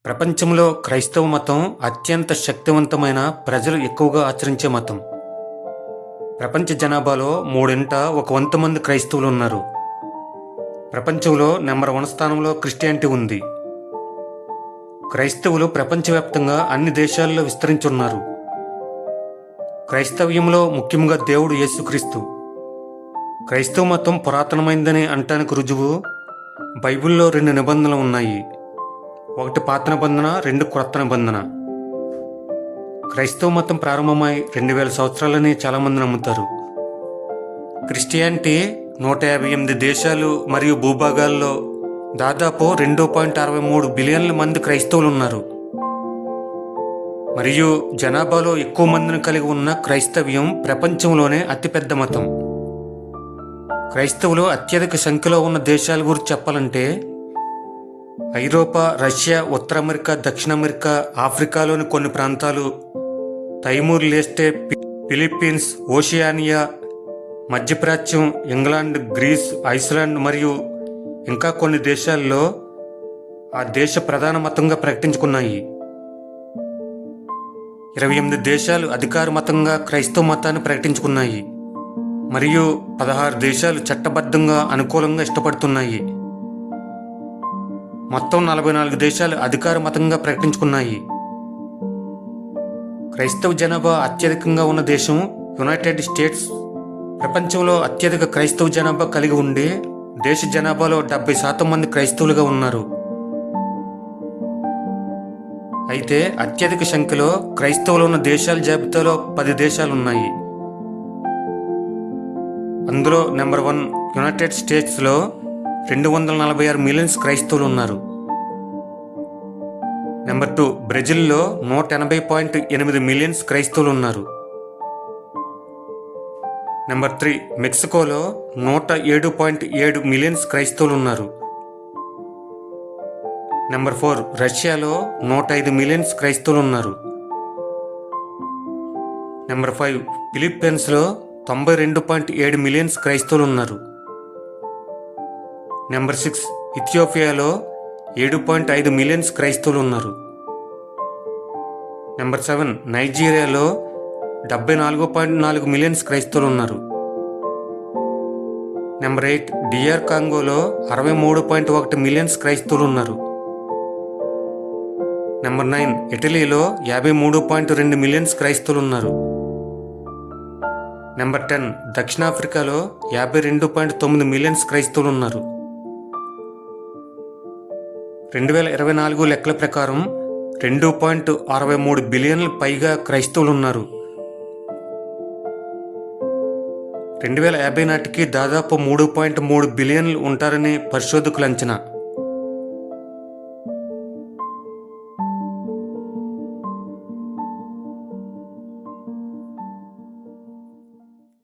ప్రపంచంలో క్రైస్తవ మతం అత్యంత శక్తివంతమైన, ప్రజలు ఎక్కువగా ఆచరించే మతం. ప్రపంచ జనాభాలో మూడింట ఒక వంతు మంది క్రైస్తవులు ఉన్నారు. ప్రపంచంలో నెంబర్ 1 స్థానంలో క్రిస్టియానిటీ ఉంది. క్రైస్తవులు ప్రపంచవ్యాప్తంగా అన్ని దేశాల్లో విస్తరించున్నారు. క్రైస్తవ్యంలో ముఖ్యంగా దేవుడు యేసుక్రీస్తు. క్రైస్తవ మతం పురాతనమైందని అంటానికి రుజువు బైబిల్లో 2 నిబంధనలు ఉన్నాయి. 1 పాత నిబంధన, 2 క్రొత్త నిబంధన. క్రైస్తవ మతం ప్రారంభమై 2000 సంవత్సరాలని చాలామంది నమ్ముతారు. క్రిస్టియానిటీ 158 దేశాలు మరియు భూభాగాల్లో దాదాపు 2.63 బిలియన్ల మంది క్రైస్తవులు ఉన్నారు. మరియు జనాభాలో ఎక్కువ మందిని కలిగి ఉన్న క్రైస్తవ్యం ప్రపంచంలోనే అతిపెద్ద మతం. క్రైస్తవులు అత్యధిక సంఖ్యలో ఉన్న దేశాల గురించి చెప్పాలంటే ఐరోపా, రష్యా, ఉత్తర అమెరికా, దక్షిణ అమెరికా, ఆఫ్రికాలోని కొన్ని ప్రాంతాలు, తైమూర్ లెస్టే, ఫిలిప్పీన్స్, ఓషియానియా, మధ్యప్రాచ్యం, ఇంగ్లాండ్, గ్రీస్, ఐస్లాండ్ మరియు ఇంకా కొన్ని దేశాల్లో ఆ దేశ ప్రధాన మతంగా ప్రకటించుకున్నాయి. 28 దేశాలు అధికార మతంగా క్రైస్తవ మతాన్ని ప్రకటించుకున్నాయి మరియు 16 దేశాలు చట్టబద్ధంగా అనుకూలంగా ఇష్టపడుతున్నాయి. మొత్తం 44 దేశాలు అధికార మతంగా ప్రకటించుకున్నాయి. క్రైస్తవ జనాభా అత్యధికంగా ఉన్న దేశం యునైటెడ్ స్టేట్స్. ప్రపంచంలో అత్యధిక క్రైస్తవ జనాభా కలిగి ఉండే దేశ జనాభాలో 70% మంది క్రైస్తవులుగా ఉన్నారు. అయితే అత్యధిక సంఖ్యలో క్రైస్తవులు ఉన్న దేశాల జాబితాలో 10 దేశాలు ఉన్నాయి. అందులో నెంబర్ 1 యునైటెడ్ స్టేట్స్లో 246 మిలియన్స్ క్రైస్తవులు ఉన్నారు. నెంబర్ 2 బ్రెజిల్లో 180.8 మిలియన్స్ క్రైస్తవులు ఉన్నారు. నెంబర్ 3 మెక్సికోలో 107.7 మిలియన్స్ క్రైస్తవులు ఉన్నారు. నెంబర్ 4 రష్యాలో 105 మిలియన్స్ క్రైస్తవులు ఉన్నారు. నెంబర్ 5 ఫిలిప్పీన్స్లో 92.7 మిలియన్స్ క్రైస్తవులు ఉన్నారు. నెంబర్ 6 ఇథియోపియాలో 7.5 మిలియన్స్ క్రైస్తవులు ఉన్నారు. నెంబర్ 7 నైజీరియాలో 74.4 మిలియన్స్ క్రైస్తవులు ఉన్నారు. నెంబర్ 8 డిఆర్ కాంగోలో 63.1 మిలియన్స్ క్రైస్తవులు ఉన్నారు. నెంబర్ 9 ఇటలీలో 53.2 మిలియన్స్ క్రైస్తవులు ఉన్నారు. నెంబర్ 10 దక్షిణాఫ్రికాలో 52.9 మిలియన్స్ క్రైస్తవులు ఉన్నారు. 2024 లెక్కల ప్రకారం 2.63 బిలియన్ల పైగా క్రైస్తవులు ఉన్నారు. 2050 నాటికి దాదాపు 3.3 బిలియన్లు ఉంటారని పరిశోధకుల అంచనా.